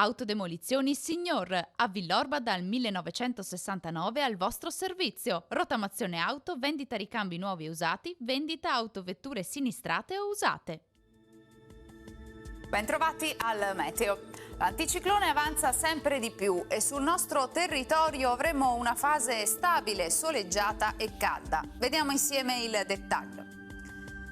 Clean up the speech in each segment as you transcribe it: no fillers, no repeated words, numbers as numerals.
Autodemolizioni Signor, a Villorba dal 1969 al vostro servizio. Rottamazione auto, vendita ricambi nuovi e usati, vendita autovetture sinistrate o usate. Bentrovati al meteo. L'anticiclone avanza sempre di più e sul nostro territorio avremo una fase stabile, soleggiata e calda. Vediamo insieme il dettaglio.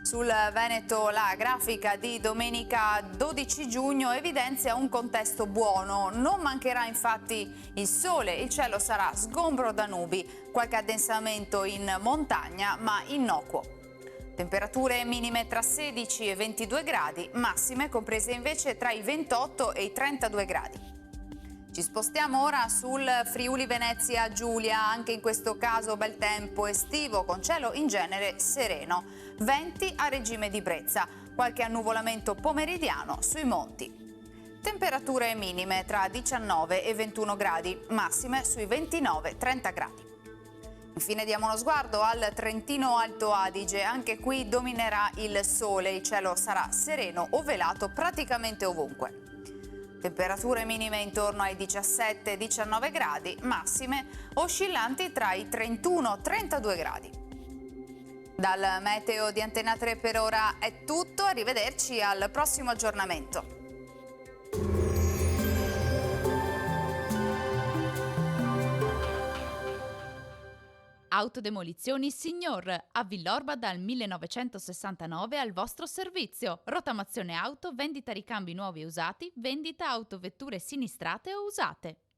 Sul Veneto la grafica di domenica 12 giugno evidenzia un contesto buono. Non mancherà infatti il sole, il cielo sarà sgombro da nubi, qualche addensamento in montagna ma innocuo. Temperature minime tra 16 e 22 gradi, massime comprese invece tra i 28 e i 32 gradi. Ci spostiamo ora sul Friuli Venezia Giulia, anche in questo caso bel tempo estivo con cielo in genere sereno, venti a regime di brezza, qualche annuvolamento pomeridiano sui monti. Temperature minime tra 19 e 21 gradi, massime sui 29-30 gradi. Infine diamo uno sguardo al Trentino Alto Adige, anche qui dominerà il sole, il cielo sarà sereno o velato praticamente ovunque. Temperature minime intorno ai 17-19 gradi, massime oscillanti tra i 31-32 gradi. Dal meteo di Antena 3 per ora è tutto, arrivederci al prossimo aggiornamento. Autodemolizioni Signor, a Villorba dal 1969 al vostro servizio. Rottamazione auto, vendita ricambi nuovi e usati, vendita autovetture sinistrate o usate.